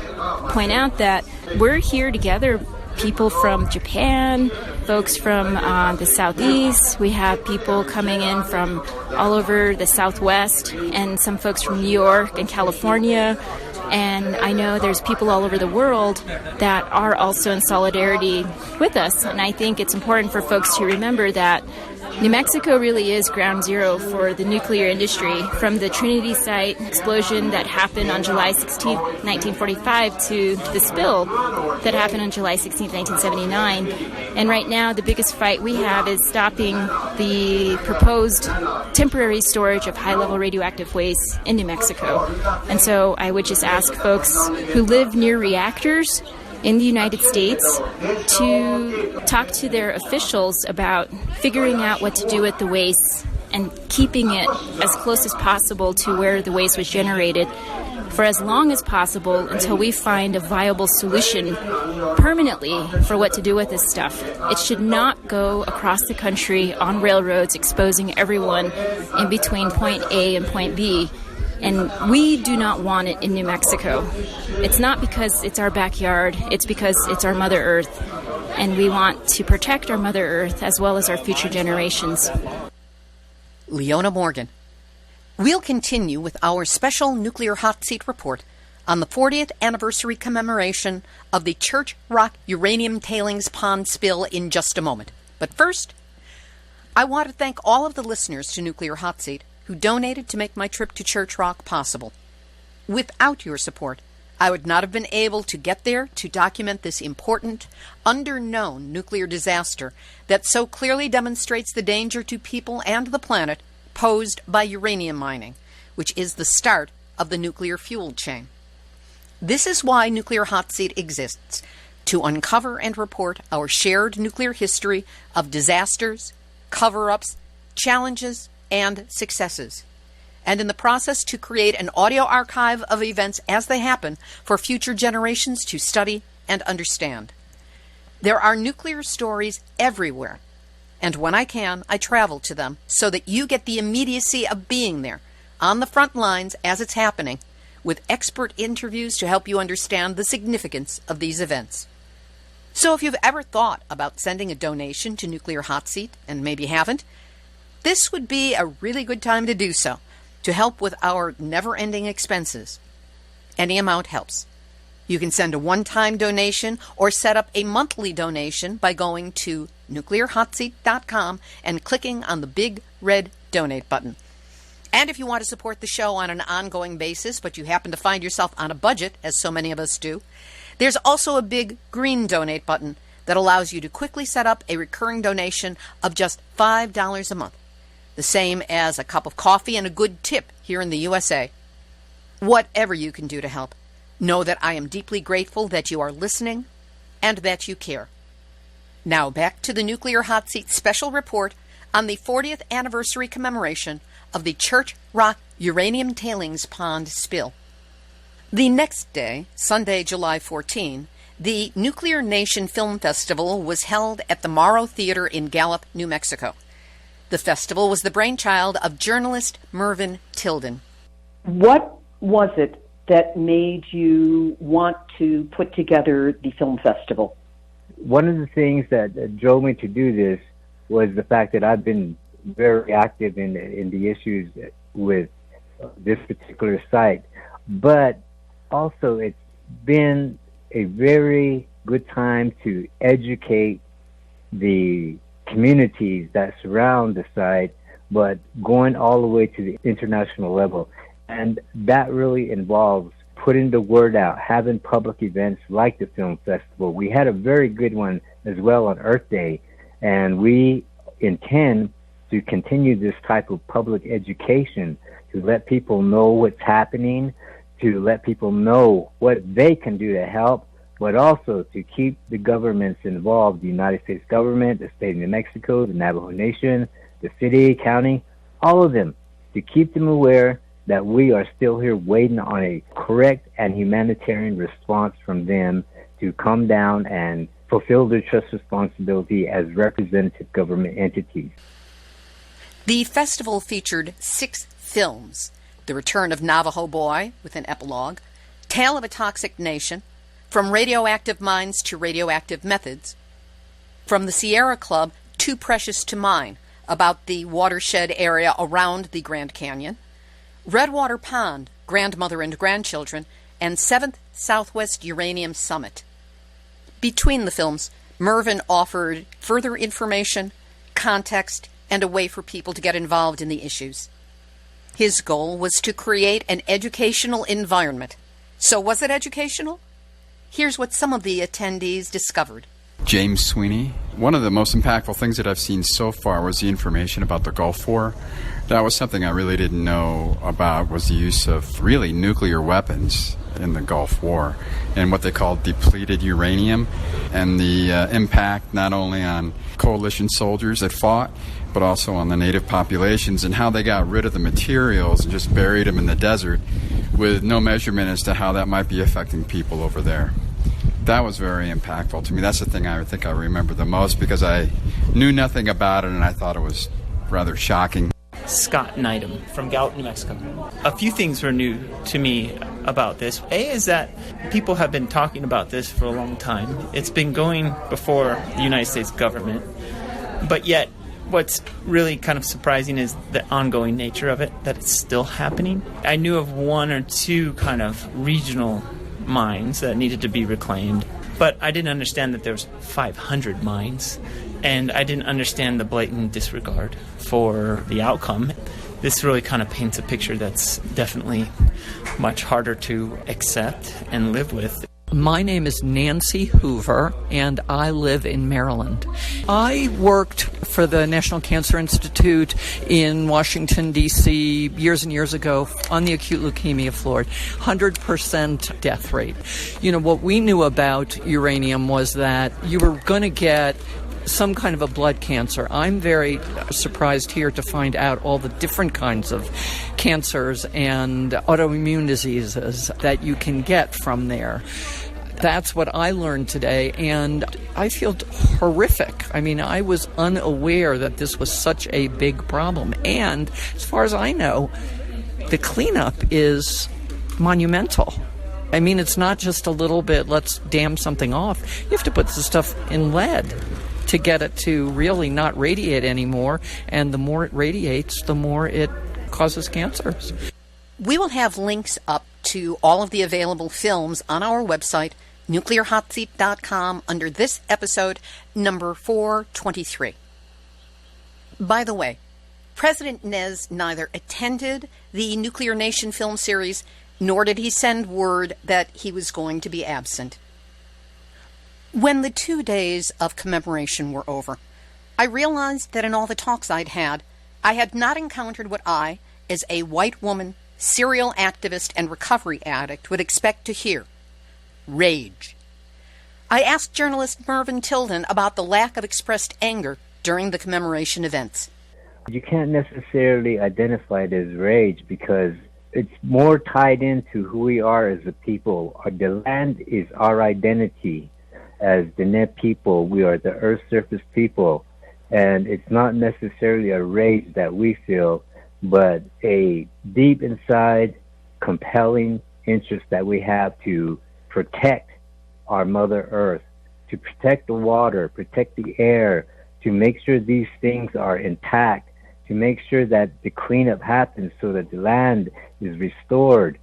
point out that we're here together. People from Japan, folks from the southeast. We have people coming in from all over the southwest, and some folks from New York and California. And I know there's people all over the world that are also in solidarity with us. And I think it's important for folks to remember that New Mexico really is ground zero for the nuclear industry, from the Trinity site explosion that happened on July 16, 1945, to the spill that happened on July 16, 1979. And right now, the biggest fight we have is stopping the proposed temporary storage of high-level radioactive waste in New Mexico. And so I would just ask folks who live near reactors in the United States to talk to their officials about figuring out what to do with the waste and keeping it as close as possible to where the waste was generated for as long as possible until we find a viable solution permanently for what to do with this stuff. It should not go across the country on railroads, exposing everyone in between point A and point B. And we do not want it in New Mexico. It's not because it's our backyard, it's because it's our Mother Earth. And we want to protect our Mother Earth as well as our future generations. Leona Morgan. We'll continue with our special nuclear hot seat report on the 40th anniversary commemoration of the Church Rock uranium tailings pond spill in just a moment. But first, I want to thank all of the listeners to Nuclear Hot Seat who donated to make my trip to Church Rock possible. Without your support, I would not have been able to get there to document this important, underknown nuclear disaster that so clearly demonstrates the danger to people and the planet posed by uranium mining, which is the start of the nuclear fuel chain. This is why Nuclear Hot Seat exists, to uncover and report our shared nuclear history of disasters, cover-ups, challenges, and successes, and in the process to create an audio archive of events as they happen for future generations to study and understand. There are nuclear stories everywhere, and when I can, I travel to them so that you get the immediacy of being there, on the front lines as it's happening, with expert interviews to help you understand the significance of these events. So if you've ever thought about sending a donation to Nuclear Hot Seat, and maybe haven't, this would be a really good time to do so, to help with our never-ending expenses. Any amount helps. You can send a one-time donation or set up a monthly donation by going to nuclearhotseat.com and clicking on the big red donate button. And if you want to support the show on an ongoing basis, but you happen to find yourself on a budget, as so many of us do, there's also a big green donate button that allows you to quickly set up a recurring donation of just $5 a month. The same as a cup of coffee and a good tip here in the USA. Whatever you can do to help, know that I am deeply grateful that you are listening and that you care. Now back to the Nuclear Hot Seat special report on the 40th anniversary commemoration of the Church Rock uranium tailings pond spill. The next day, Sunday, July 14, the Nuclear Nation Film Festival was held at the Morrow Theater in Gallup, New Mexico. The festival was the brainchild of journalist Mervyn Tilden. What was it that made you want to put together the film festival? One of the things that drove me to do this was the fact that I've been very active in the issues with this particular site, but also it's been a very good time to educate the communities that surround the site, but going all the way to the international level. And that really involves putting the word out, having public events like the film festival. We had a very good one as well on Earth Day, and we intend to continue this type of public education to let people know what's happening, to let people know what they can do to help, but also to keep the governments involved, the United States government, the state of New Mexico, the Navajo Nation, the city, county, all of them, to keep them aware that we are still here waiting on a correct and humanitarian response from them to come down and fulfill their trust responsibility as representative government entities. The festival featured 6 films: The Return of Navajo Boy, with an epilogue, Tale of a Toxic Nation, From Radioactive Mines to Radioactive Methods, from the Sierra Club, Too Precious to Mine, about the watershed area around the Grand Canyon, Redwater Pond, Grandmother and Grandchildren, and 7th Southwest Uranium Summit. Between the films, Mervyn offered further information, context, and a way for people to get involved in the issues. His goal was to create an educational environment. So was it educational? Here's what some of the attendees discovered. James Sweeney. One of the most impactful things that I've seen so far was the information about the Gulf War. That was something I really didn't know about, was the use of really nuclear weapons in the Gulf War and what they called depleted uranium, and the impact not only on coalition soldiers that fought, but also on the native populations, and how they got rid of the materials and just buried them in the desert with no measurement as to how that might be affecting people over there. That was very impactful to me. That's the thing I think I remember the most, because I knew nothing about it and I thought it was rather shocking. Scott Neidham from Gallup, New Mexico. A few things were new to me about this. A is that people have been talking about this for a long time. It's been going before the United States government, but yet what's really kind of surprising is the ongoing nature of it, that it's still happening. I knew of one or two kind of regional mines that needed to be reclaimed, but I didn't understand that there was 500 mines, and I didn't understand the blatant disregard for the outcome. This really kind of paints a picture that's definitely much harder to accept and live with. My name is Nancy Hoover, and I live in Maryland. I worked for the National Cancer Institute in Washington, D.C. years and years ago on the acute leukemia floor. 100% death rate. You know, what we knew about uranium was that you were going to get some kind of a blood cancer. I'm very surprised here to find out all the different kinds of cancers and autoimmune diseases that you can get from there. That's what I learned today, and I feel horrific. I mean, I was unaware that this was such a big problem. And as far as I know, the cleanup is monumental. I mean, it's not just a little bit, let's dam something off. You have to put the stuff in lead to get it to really not radiate anymore, and the more it radiates, the more it causes cancers. We will have links up to all of the available films on our website, nuclearhotseat.com, under this episode, number 423. By the way, President Nez neither attended the Nuclear Nation film series, nor did he send word that he was going to be absent. When the 2 days of commemoration were over, I realized that in all the talks I'd had, I had not encountered what I, as a white woman, serial activist, and recovery addict, would expect to hear: rage. I asked journalist Mervyn Tilden about the lack of expressed anger during the commemoration events. You can't necessarily identify it as rage because it's more tied into who we are as a people. The land is our identity. As the Nez people, we are the Earth surface people, and it's not necessarily a rage that we feel, but a deep inside, compelling interest that we have to protect our Mother Earth, to protect the water, protect the air, to make sure these things are intact, to make sure that the cleanup happens so that the land is restored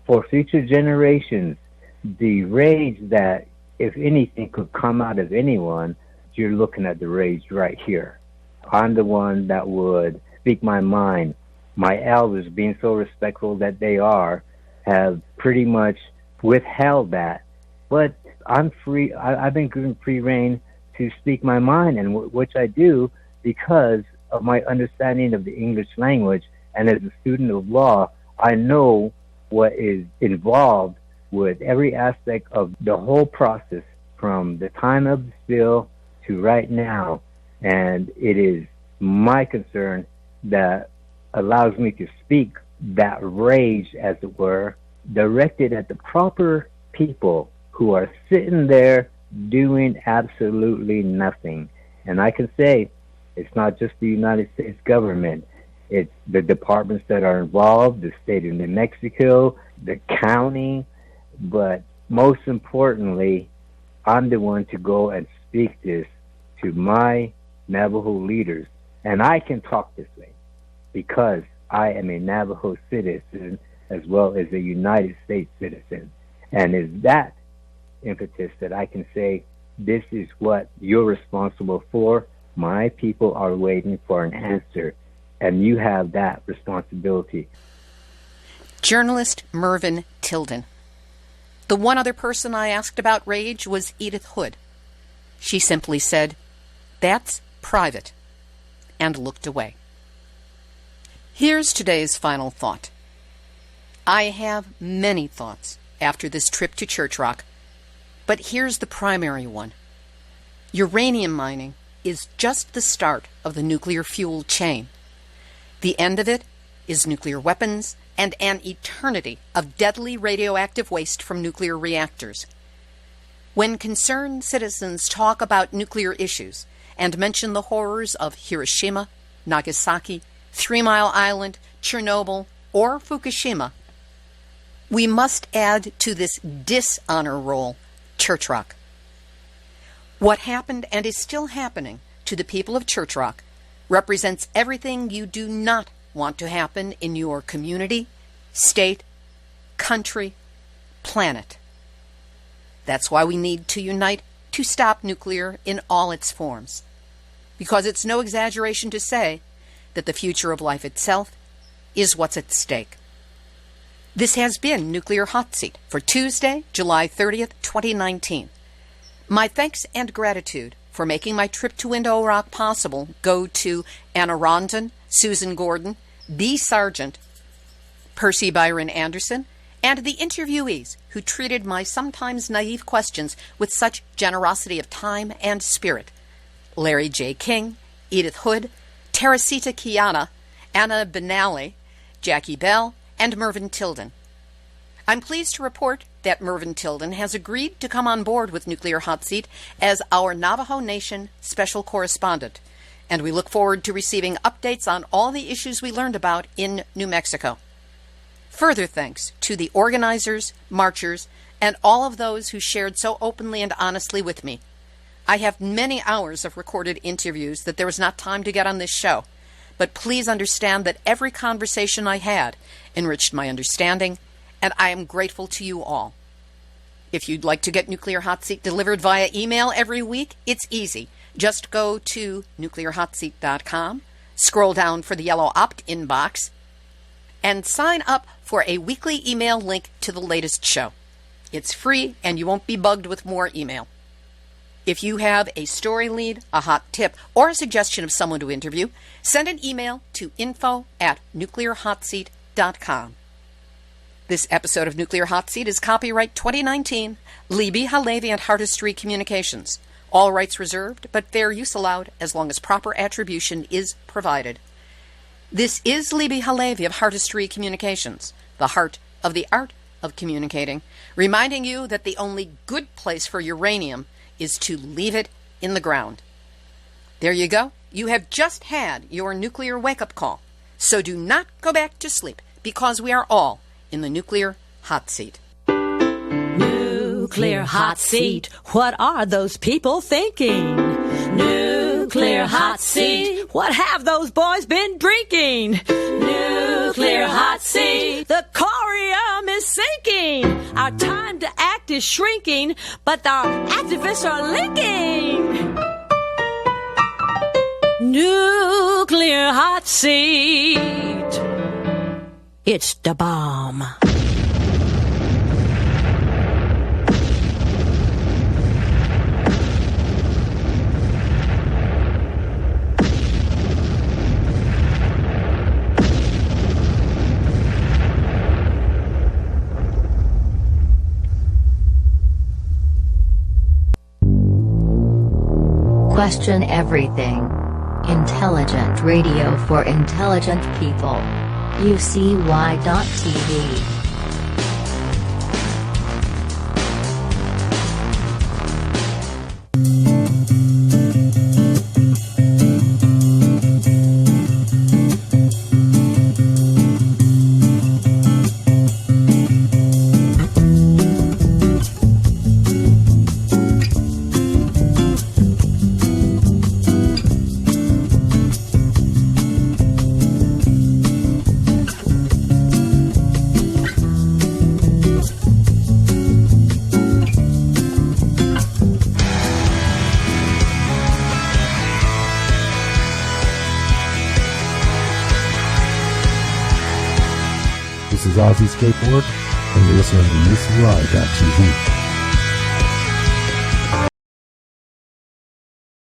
for future generations. The rage that, if anything, could come out of anyone, you're looking at the rage right here. I'm the one that would speak my mind. My elders, being so respectful that they are, have pretty much withheld that. But I'm free. I've been given free rein to speak my mind, and which I do because of my understanding of the English language. And as a student of law, I know what is involved with every aspect of the whole process from the time of the spill to right now. And it is my concern that allows me to speak that rage, as it were, directed at the proper people who are sitting there doing absolutely nothing. And I can say it's not just the United States government. It's the departments that are involved, the state of New Mexico, the county. But most importantly, I'm the one to go and speak this to my Navajo leaders. And I can talk this way because I am a Navajo citizen as well as a United States citizen. And it's that impetus that I can say, this is what you're responsible for. My people are waiting for an answer, and you have that responsibility. Journalist Mervyn Tilden. The one other person I asked about rage was Edith Hood. She simply said, "That's private," and looked away. Here's today's final thought. I have many thoughts after this trip to Church Rock, but here's the primary one. Uranium mining is just the start of the nuclear fuel chain. The end of it is nuclear weapons and an eternity of deadly radioactive waste from nuclear reactors. When concerned citizens talk about nuclear issues and mention the horrors of Hiroshima, Nagasaki, 3 Mile Island, Chernobyl, or Fukushima, we must add to this dishonor roll Church Rock. What happened and is still happening to the people of Church Rock represents everything you do not want to happen in your community, state, country, planet. That's why we need to unite to stop nuclear in all its forms. Because it's no exaggeration to say that the future of life itself is what's at stake. This has been Nuclear Hot Seat for Tuesday, July 30th, 2019. My thanks and gratitude for making my trip to Window Rock possible go to Anna Rondon, Susan Gordon, B. Sargent, Percy Byron Anderson, and the interviewees who treated my sometimes naive questions with such generosity of time and spirit. Larry J. King, Edith Hood, Terracita Keyanna, Anna Benally, Jackie Bell, and Mervyn Tilden. I'm pleased to report that Mervyn Tilden has agreed to come on board with Nuclear Hot Seat as our Navajo Nation special correspondent, and we look forward to receiving updates on all the issues we learned about in New Mexico. Further thanks to the organizers, marchers, and all of those who shared so openly and honestly with me. I have many hours of recorded interviews that there was not time to get on this show, but please understand that every conversation I had enriched my understanding, and I am grateful to you all. If you'd like to get Nuclear Hot Seat delivered via email every week, it's easy. Just go to nuclearhotseat.com, scroll down for the yellow opt-in box, and sign up for a weekly email link to the latest show. It's free, and you won't be bugged with more email. If you have a story lead, a hot tip, or a suggestion of someone to interview, send an email to info@nuclearhotseat.com. This episode of Nuclear Hot Seat is copyright 2019, Libby Halevi and Heartistry Communications. All rights reserved, but fair use allowed as long as proper attribution is provided. This is Libby Halevi of Heartistry Communications, the heart of the art of communicating, reminding you that the only good place for uranium is to leave it in the ground. There you go. You have just had your nuclear wake-up call. So do not go back to sleep, because we are all in the Nuclear Hot Seat. Nuclear Hot Seat. What are those people thinking? Nuclear Hot Seat. What have those boys been drinking? Nuclear Hot Seat. The corium is sinking. Our time to act is shrinking, but our activists are linking. Nuclear Hot Seat. It's the bomb. Question everything. Intelligent radio for intelligent people. UCY.TV. This is Ozzy Skateboard, and you're listening to UCY.TV.